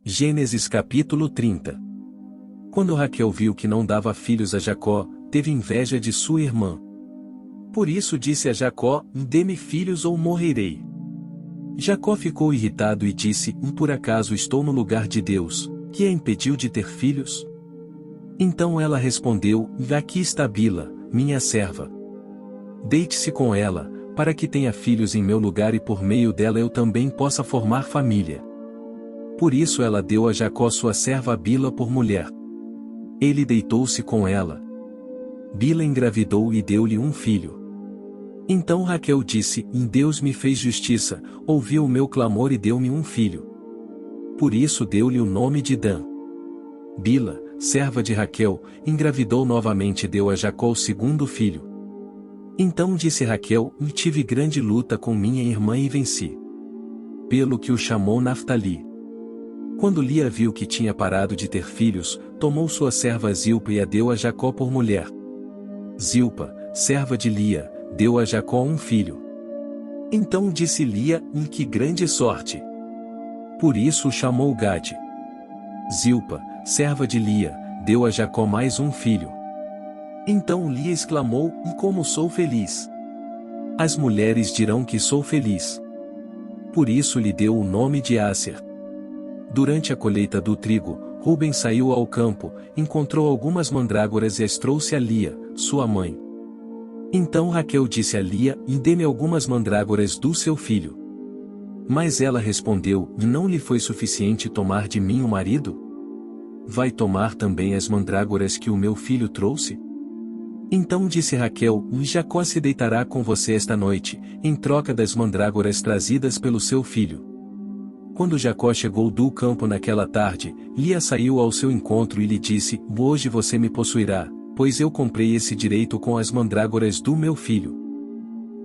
Gênesis capítulo 30. Quando Raquel viu que não dava filhos a Jacó, teve inveja de sua irmã. Por isso disse a Jacó: dê-me filhos ou morrerei. Jacó ficou irritado e disse: por acaso estou no lugar de Deus, que a impediu de ter filhos? Então ela respondeu: aqui está Bila, minha serva. Deite-se com ela, para que tenha filhos em meu lugar e por meio dela eu também possa formar família. Por isso ela deu a Jacó sua serva Bila por mulher. Ele deitou-se com ela. Bila engravidou e deu-lhe um filho. Então Raquel disse: Deus me fez justiça, ouviu o meu clamor e deu-me um filho. Por isso deu-lhe o nome de Dan. Bila, serva de Raquel, engravidou novamente e deu a Jacó o segundo filho. Então disse Raquel: tive grande luta com minha irmã e venci. Pelo que o chamou Naftali. Quando Lia viu que tinha parado de ter filhos, tomou sua serva Zilpa e a deu a Jacó por mulher. Zilpa, serva de Lia, deu a Jacó um filho. Então disse Lia: que grande sorte! Por isso o chamou Gade. Zilpa, serva de Lia, deu a Jacó mais um filho. Então Lia exclamou: como sou feliz! As mulheres dirão que sou feliz. Por isso lhe deu o nome de Asser. Durante a colheita do trigo, Ruben saiu ao campo, encontrou algumas mandrágoras e as trouxe a Lia, sua mãe. Então Raquel disse a Lia: dê-me algumas mandrágoras do seu filho. Mas ela respondeu: não lhe foi suficiente tomar de mim o marido? Vai tomar também as mandrágoras que o meu filho trouxe? Então disse Raquel: Jacó se deitará com você esta noite, em troca das mandrágoras trazidas pelo seu filho. Quando Jacó chegou do campo naquela tarde, Lia saiu ao seu encontro e lhe disse: hoje você me possuirá, pois eu comprei esse direito com as mandrágoras do meu filho.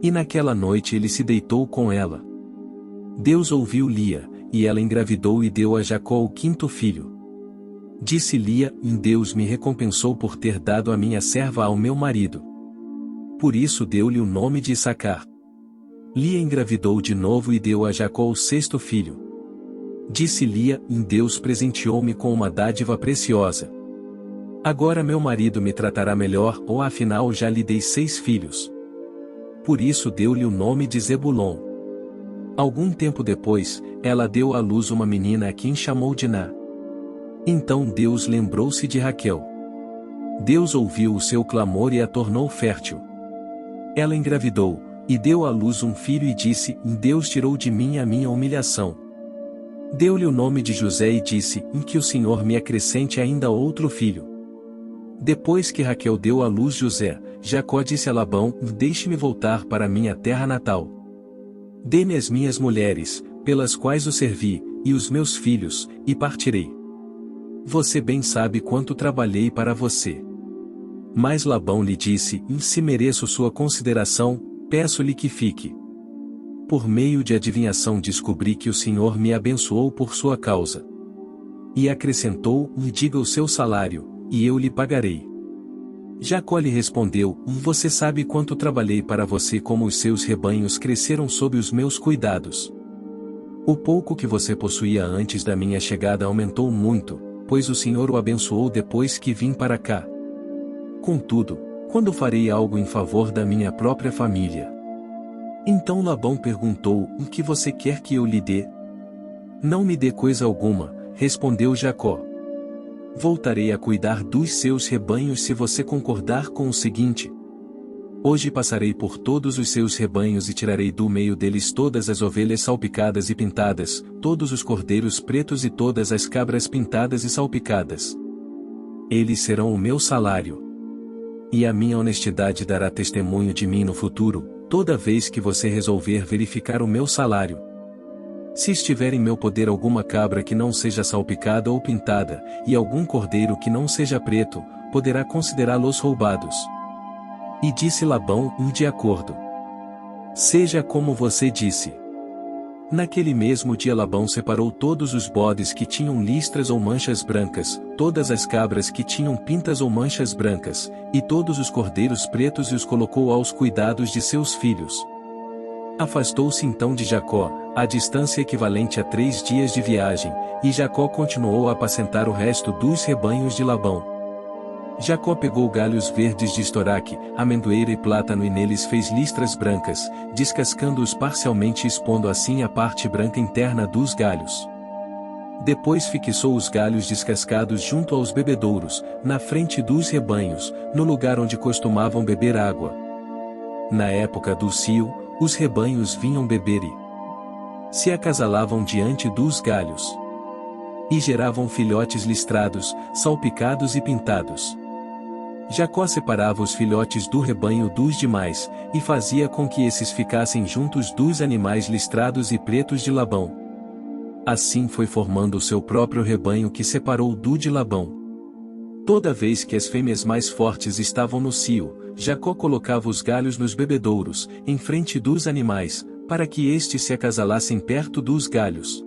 E naquela noite ele se deitou com ela. Deus ouviu Lia, e ela engravidou e deu a Jacó o quinto filho. Disse Lia: Deus me recompensou por ter dado a minha serva ao meu marido. Por isso deu-lhe o nome de Issacar. Lia engravidou de novo e deu a Jacó o sexto filho. Disse Lia: Deus presenteou-me com uma dádiva preciosa. Agora meu marido me tratará melhor, ou afinal já lhe dei 6 filhos. Por isso deu-lhe o nome de Zebulon. Algum tempo depois, ela deu à luz uma menina a quem chamou Diná. Então Deus lembrou-se de Raquel. Deus ouviu o seu clamor e a tornou fértil. Ela engravidou, e deu à luz um filho e disse: Deus tirou de mim a minha humilhação. Deu-lhe o nome de José e disse: que o Senhor me acrescente ainda outro filho. Depois que Raquel deu à luz José, Jacó disse a Labão: deixe-me voltar para minha terra natal. Dê-me as minhas mulheres, pelas quais o servi, e os meus filhos, e partirei. Você bem sabe quanto trabalhei para você. Mas Labão lhe disse: se mereço sua consideração, peço-lhe que fique. Por meio de adivinhação descobri que o Senhor me abençoou por sua causa. E acrescentou: diga o seu salário, e eu lhe pagarei. Jacó lhe respondeu: você sabe quanto trabalhei para você, como os seus rebanhos cresceram sob os meus cuidados. O pouco que você possuía antes da minha chegada aumentou muito, pois o Senhor o abençoou depois que vim para cá. Contudo, quando farei algo em favor da minha própria família? Então Labão perguntou: o que você quer que eu lhe dê? Não me dê coisa alguma, respondeu Jacó. Voltarei a cuidar dos seus rebanhos se você concordar com o seguinte: hoje passarei por todos os seus rebanhos e tirarei do meio deles todas as ovelhas salpicadas e pintadas, todos os cordeiros pretos e todas as cabras pintadas e salpicadas. Eles serão o meu salário. E a minha honestidade dará testemunho de mim no futuro, toda vez que você resolver verificar o meu salário. Se estiver em meu poder alguma cabra que não seja salpicada ou pintada, e algum cordeiro que não seja preto, poderá considerá-los roubados. E disse Labão: de acordo. Seja como você disse. Naquele mesmo dia Labão separou todos os bodes que tinham listras ou manchas brancas, todas as cabras que tinham pintas ou manchas brancas, e todos os cordeiros pretos e os colocou aos cuidados de seus filhos. Afastou-se então de Jacó, a distância equivalente a 3 dias de viagem, e Jacó continuou a apacentar o resto dos rebanhos de Labão. Jacó pegou galhos verdes de estoraque, amendoeira e plátano e neles fez listras brancas, descascando-os parcialmente e expondo assim a parte branca interna dos galhos. Depois fixou os galhos descascados junto aos bebedouros, na frente dos rebanhos, no lugar onde costumavam beber água. Na época do cio, os rebanhos vinham beber e se acasalavam diante dos galhos. E geravam filhotes listrados, salpicados e pintados. Jacó separava os filhotes do rebanho dos demais, e fazia com que esses ficassem juntos dos animais listrados e pretos de Labão. Assim foi formando o seu próprio rebanho que separou do de Labão. Toda vez que as fêmeas mais fortes estavam no cio, Jacó colocava os galhos nos bebedouros, em frente dos animais, para que estes se acasalassem perto dos galhos.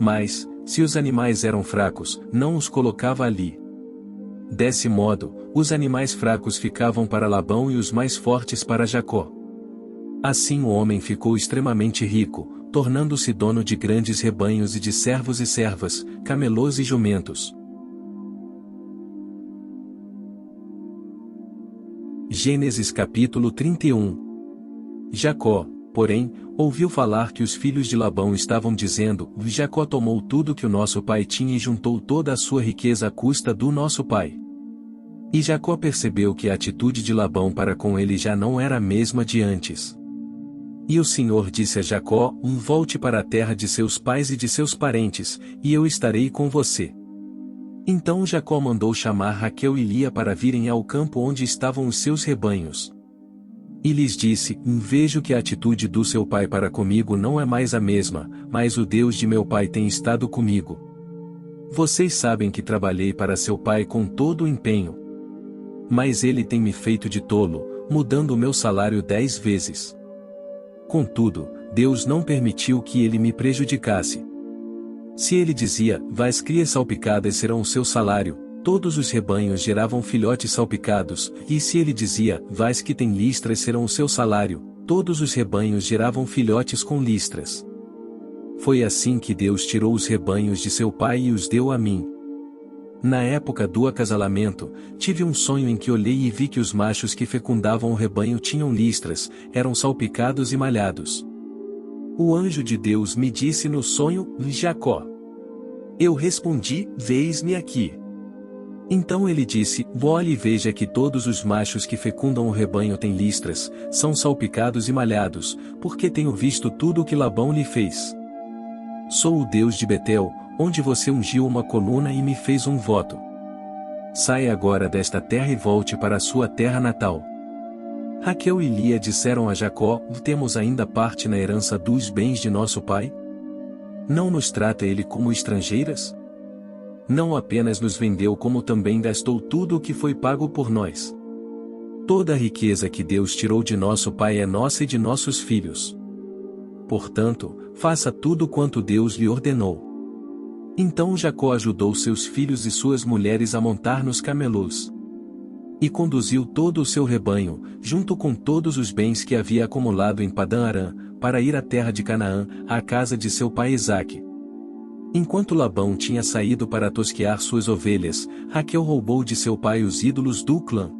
Mas, se os animais eram fracos, não os colocava ali. Desse modo, os animais fracos ficavam para Labão e os mais fortes para Jacó. Assim o homem ficou extremamente rico, tornando-se dono de grandes rebanhos e de servos e servas, camelôs e jumentos. Gênesis capítulo 31. Jacó, porém, ouviu falar que os filhos de Labão estavam dizendo: Jacó tomou tudo que o nosso pai tinha e juntou toda a sua riqueza à custa do nosso pai. E Jacó percebeu que a atitude de Labão para com ele já não era a mesma de antes. E o Senhor disse a Jacó: volte para a terra de seus pais e de seus parentes, e eu estarei com você. Então Jacó mandou chamar Raquel e Lia para virem ao campo onde estavam os seus rebanhos. E lhes disse: vejo que a atitude do seu pai para comigo não é mais a mesma, mas o Deus de meu pai tem estado comigo. Vocês sabem que trabalhei para seu pai com todo o empenho. Mas ele tem me feito de tolo, mudando o meu salário 10 vezes. Contudo, Deus não permitiu que ele me prejudicasse. Se ele dizia: vais crias salpicadas serão o seu salário, todos os rebanhos geravam filhotes salpicados, e se ele dizia: vais que tem listras serão o seu salário, todos os rebanhos geravam filhotes com listras. Foi assim que Deus tirou os rebanhos de seu pai e os deu a mim. Na época do acasalamento, tive um sonho em que olhei e vi que os machos que fecundavam o rebanho tinham listras, eram salpicados e malhados. O anjo de Deus me disse no sonho: Jacó. Eu respondi: eis-me aqui. Então ele disse: olhe e veja que todos os machos que fecundam o rebanho têm listras, são salpicados e malhados, porque tenho visto tudo o que Labão lhe fez. Sou o Deus de Betel, onde você ungiu uma coluna e me fez um voto. Saia agora desta terra e volte para a sua terra natal. Raquel e Lia disseram a Jacó: temos ainda parte na herança dos bens de nosso pai? Não nos trata ele como estrangeiras? Não apenas nos vendeu, como também gastou tudo o que foi pago por nós. Toda a riqueza que Deus tirou de nosso pai é nossa e de nossos filhos. Portanto, faça tudo quanto Deus lhe ordenou. Então Jacó ajudou seus filhos e suas mulheres a montar nos camelôs. E conduziu todo o seu rebanho, junto com todos os bens que havia acumulado em Padã-Arã, para ir à terra de Canaã, à casa de seu pai Isaque. Enquanto Labão tinha saído para tosquear suas ovelhas, Raquel roubou de seu pai os ídolos do clã.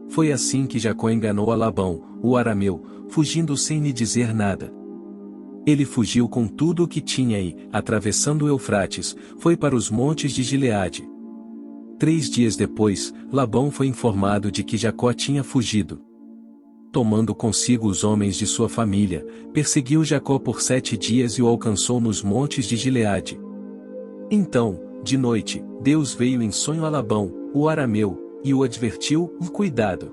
Foi assim que Jacó enganou a Labão, o arameu, fugindo sem lhe dizer nada. Ele fugiu com tudo o que tinha e, atravessando o Eufrates, foi para os montes de Gileade. 3 dias depois, Labão foi informado de que Jacó tinha fugido. Tomando consigo os homens de sua família, perseguiu Jacó por 7 dias e o alcançou nos montes de Gileade. Então, de noite, Deus veio em sonho a Labão, o arameu, e o advertiu: cuidado.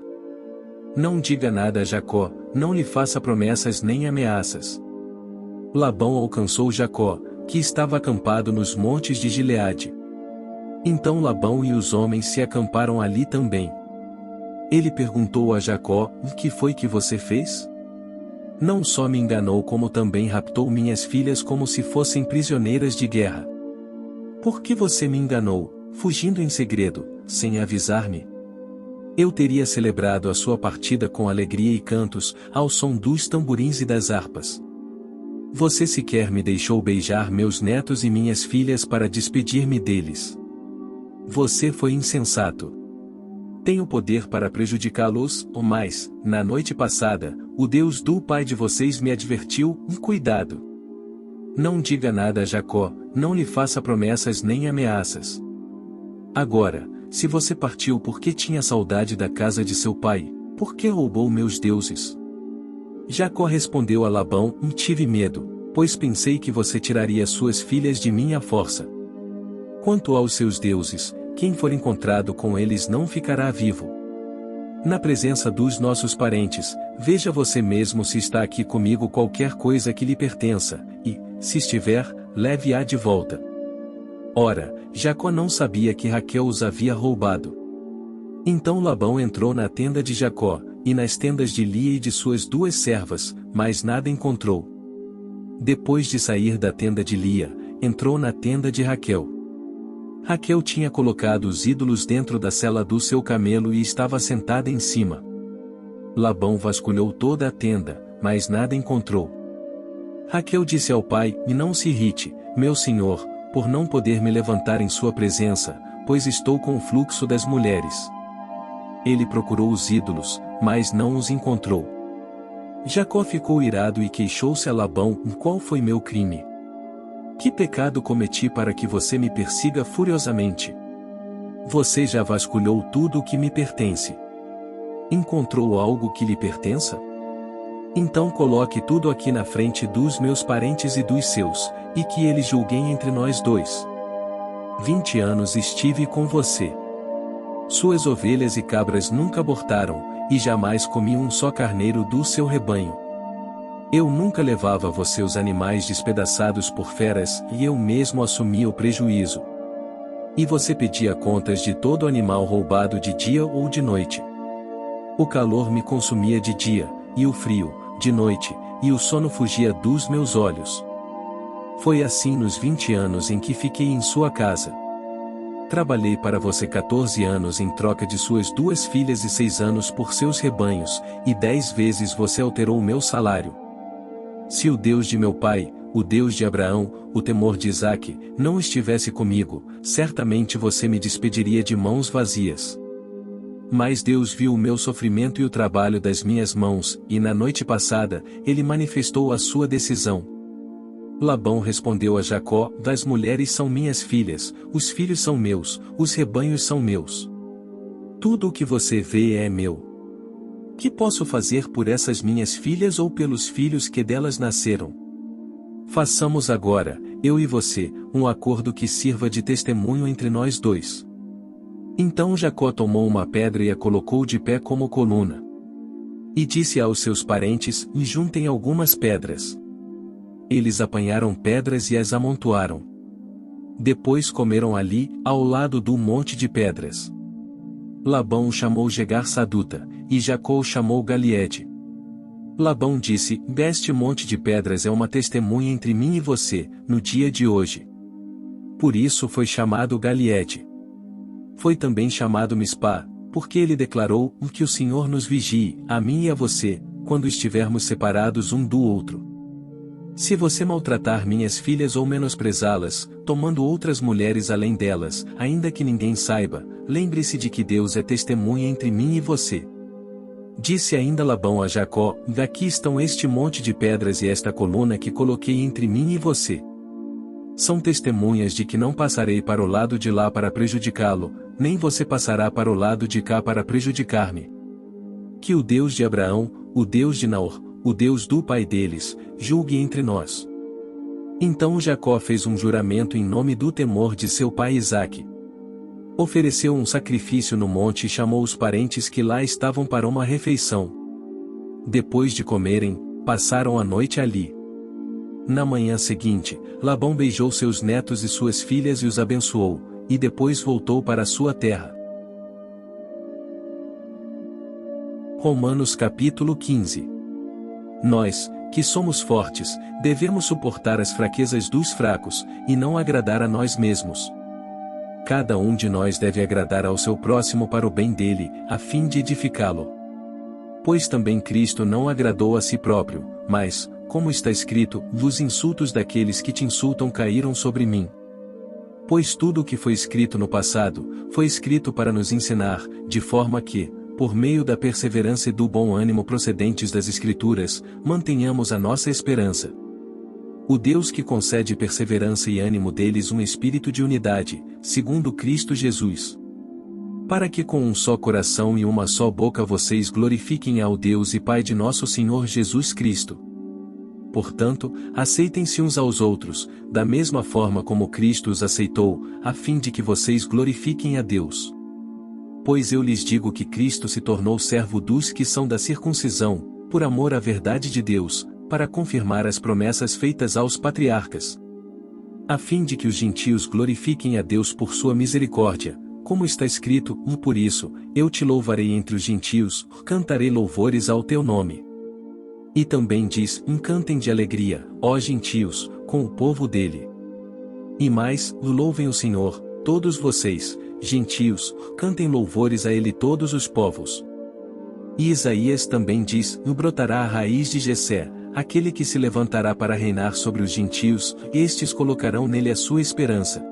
Não diga nada a Jacó, não lhe faça promessas nem ameaças. Labão alcançou Jacó, que estava acampado nos montes de Gileade. Então Labão e os homens se acamparam ali também. Ele perguntou a Jacó: o que foi que você fez? Não só me enganou, como também raptou minhas filhas como se fossem prisioneiras de guerra. Por que você me enganou, fugindo em segredo, sem avisar-me? Eu teria celebrado a sua partida com alegria e cantos, ao som dos tamborins e das harpas. Você sequer me deixou beijar meus netos e minhas filhas para despedir-me deles. Você foi insensato. Tenho poder para prejudicá-los, ou mais, na noite passada, o Deus do pai de vocês me advertiu, cuidado. Não diga nada a Jacó, não lhe faça promessas nem ameaças. Agora, se você partiu porque tinha saudade da casa de seu pai, por que roubou meus deuses? Jacó respondeu a Labão, tive medo, pois pensei que você tiraria suas filhas de mim à força. Quanto aos seus deuses, quem for encontrado com eles não ficará vivo. Na presença dos nossos parentes, veja você mesmo se está aqui comigo qualquer coisa que lhe pertença, e, se estiver, leve-a de volta. Ora, Jacó não sabia que Raquel os havia roubado. Então Labão entrou na tenda de Jacó, e nas tendas de Lia e de suas 2 servas, mas nada encontrou. Depois de sair da tenda de Lia, entrou na tenda de Raquel. Raquel tinha colocado os ídolos dentro da sela do seu camelo e estava sentada em cima. Labão vasculhou toda a tenda, mas nada encontrou. Raquel disse ao pai, não se irrite, meu senhor, por não poder me levantar em sua presença, pois estou com o fluxo das mulheres. Ele procurou os ídolos, mas não os encontrou. Jacó ficou irado e queixou-se a Labão, qual foi meu crime? Que pecado cometi para que você me persiga furiosamente? Você já vasculhou tudo o que me pertence. Encontrou algo que lhe pertença? Então coloque tudo aqui na frente dos meus parentes e dos seus, e que eles julguem entre nós 2. 20 anos estive com você. Suas ovelhas e cabras nunca abortaram, e jamais comi um só carneiro do seu rebanho. Eu nunca levava a você os animais despedaçados por feras, e eu mesmo assumia o prejuízo. E você pedia contas de todo animal roubado de dia ou de noite. O calor me consumia de dia, e o frio, de noite, e o sono fugia dos meus olhos. Foi assim nos 20 anos em que fiquei em sua casa. Trabalhei para você 14 anos em troca de suas 2 filhas e 6 anos por seus rebanhos, e 10 vezes você alterou o meu salário. Se o Deus de meu pai, o Deus de Abraão, o temor de Isaque, não estivesse comigo, certamente você me despediria de mãos vazias. Mas Deus viu o meu sofrimento e o trabalho das minhas mãos, e na noite passada, ele manifestou a sua decisão. Labão respondeu a Jacó, das mulheres são minhas filhas, os filhos são meus, os rebanhos são meus. Tudo o que você vê é meu. Que posso fazer por essas minhas filhas ou pelos filhos que delas nasceram? Façamos agora, eu e você, um acordo que sirva de testemunho entre nós 2. Então Jacó tomou uma pedra e a colocou de pé como coluna. E disse aos seus parentes, juntem algumas pedras. Eles apanharam pedras e as amontoaram. Depois comeram ali, ao lado do monte de pedras. Labão o chamou Jegar-Saduta, e Jacó o chamou Galiede. Labão disse, este monte de pedras é uma testemunha entre mim e você, no dia de hoje. Por isso foi chamado Galiede. Foi também chamado Mispá, porque ele declarou, que o Senhor nos vigie, a mim e a você, quando estivermos separados um do outro. Se você maltratar minhas filhas ou menosprezá-las, tomando outras mulheres além delas, ainda que ninguém saiba, lembre-se de que Deus é testemunha entre mim e você. Disse ainda Labão a Jacó, daqui estão este monte de pedras e esta coluna que coloquei entre mim e você. São testemunhas de que não passarei para o lado de lá para prejudicá-lo, nem você passará para o lado de cá para prejudicar-me. Que o Deus de Abraão, o Deus de Naor, o Deus do pai deles, julgue entre nós. Então Jacó fez um juramento em nome do temor de seu pai Isaque. Ofereceu um sacrifício no monte e chamou os parentes que lá estavam para uma refeição. Depois de comerem, passaram a noite ali. Na manhã seguinte, Labão beijou seus netos e suas filhas e os abençoou, e depois voltou para sua terra. Romanos capítulo 15. Nós, que somos fortes, devemos suportar as fraquezas dos fracos, e não agradar a nós mesmos. Cada um de nós deve agradar ao seu próximo para o bem dele, a fim de edificá-lo. Pois também Cristo não agradou a si próprio, mas, como está escrito, os insultos daqueles que te insultam caíram sobre mim. Pois tudo o que foi escrito no passado, foi escrito para nos ensinar, de forma que, por meio da perseverança e do bom ânimo procedentes das Escrituras, mantenhamos a nossa esperança. O Deus que concede perseverança e ânimo deles um espírito de unidade, segundo Cristo Jesus. Para que com um só coração e uma só boca vocês glorifiquem ao Deus e Pai de nosso Senhor Jesus Cristo. Portanto, aceitem-se uns aos outros, da mesma forma como Cristo os aceitou, a fim de que vocês glorifiquem a Deus. Pois eu lhes digo que Cristo se tornou servo dos que são da circuncisão, por amor à verdade de Deus, para confirmar as promessas feitas aos patriarcas, a fim de que os gentios glorifiquem a Deus por sua misericórdia, como está escrito, e por isso, eu te louvarei entre os gentios, cantarei louvores ao teu nome. E também diz, cantem de alegria, ó gentios, com o povo dele. E mais, louvem o Senhor, todos vocês, gentios, cantem louvores a ele todos os povos. E Isaías também diz, brotará a raiz de Jessé, aquele que se levantará para reinar sobre os gentios, estes colocarão nele a sua esperança.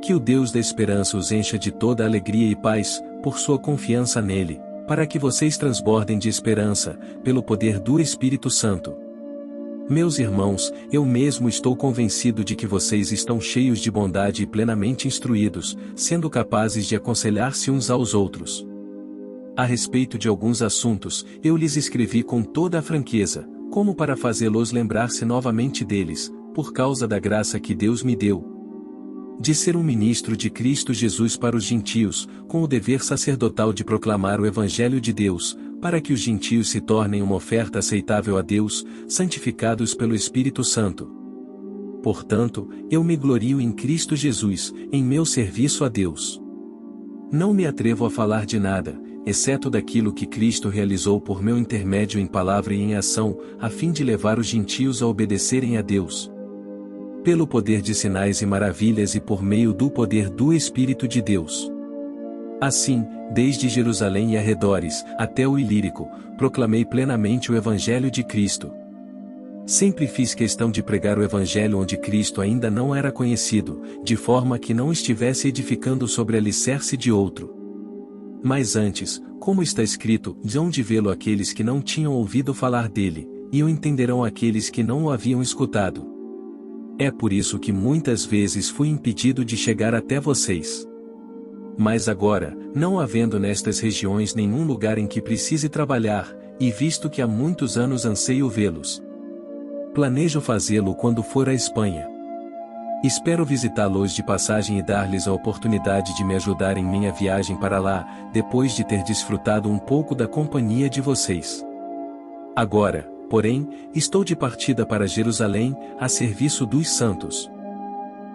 Que o Deus da esperança os encha de toda alegria e paz, por sua confiança nele, para que vocês transbordem de esperança, pelo poder do Espírito Santo. Meus irmãos, eu mesmo estou convencido de que vocês estão cheios de bondade e plenamente instruídos, sendo capazes de aconselhar-se uns aos outros. A respeito de alguns assuntos, eu lhes escrevi com toda a franqueza, como para fazê-los lembrar-se novamente deles, por causa da graça que Deus me deu, de ser um ministro de Cristo Jesus para os gentios, com o dever sacerdotal de proclamar o Evangelho de Deus, para que os gentios se tornem uma oferta aceitável a Deus, santificados pelo Espírito Santo. Portanto, eu me glorio em Cristo Jesus, em meu serviço a Deus. Não me atrevo a falar de nada, exceto daquilo que Cristo realizou por meu intermédio em palavra e em ação, a fim de levar os gentios a obedecerem a Deus. Pelo poder de sinais e maravilhas e por meio do poder do Espírito de Deus. Assim, desde Jerusalém e arredores, até o Ilírico, proclamei plenamente o Evangelho de Cristo. Sempre fiz questão de pregar o Evangelho onde Cristo ainda não era conhecido, de forma que não estivesse edificando sobre alicerce de outro. Mas antes, como está escrito, hão de vê-lo aqueles que não tinham ouvido falar dele, e o entenderão aqueles que não o haviam escutado. É por isso que muitas vezes fui impedido de chegar até vocês. Mas agora, não havendo nestas regiões nenhum lugar em que precise trabalhar, e visto que há muitos anos anseio vê-los, planejo fazê-lo quando for à Espanha. Espero visitá-los de passagem e dar-lhes a oportunidade de me ajudar em minha viagem para lá, depois de ter desfrutado um pouco da companhia de vocês. Agora, porém, estou de partida para Jerusalém, a serviço dos santos.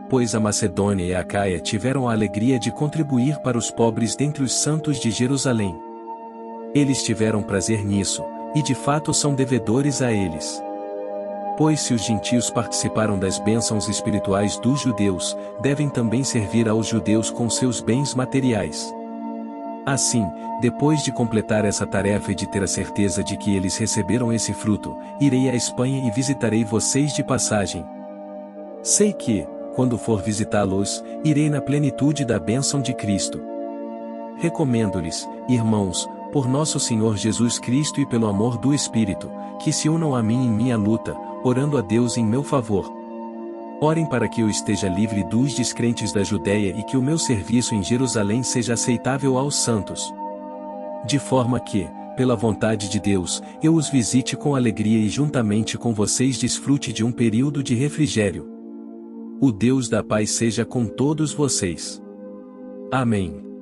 Pois a Macedônia e a Acaia tiveram a alegria de contribuir para os pobres dentre os santos de Jerusalém. Eles tiveram prazer nisso, e de fato são devedores a eles. Pois se os gentios participaram das bênçãos espirituais dos judeus, devem também servir aos judeus com seus bens materiais. Assim, depois de completar essa tarefa e de ter a certeza de que eles receberam esse fruto, irei à Espanha e visitarei vocês de passagem. Sei que, quando for visitá-los, irei na plenitude da bênção de Cristo. Recomendo-lhes, irmãos, por nosso Senhor Jesus Cristo e pelo amor do Espírito, que se unam a mim em minha luta, orando a Deus em meu favor. Orem para que eu esteja livre dos descrentes da Judéia e que o meu serviço em Jerusalém seja aceitável aos santos. De forma que, pela vontade de Deus, eu os visite com alegria e juntamente com vocês desfrute de um período de refrigério. O Deus da paz seja com todos vocês. Amém.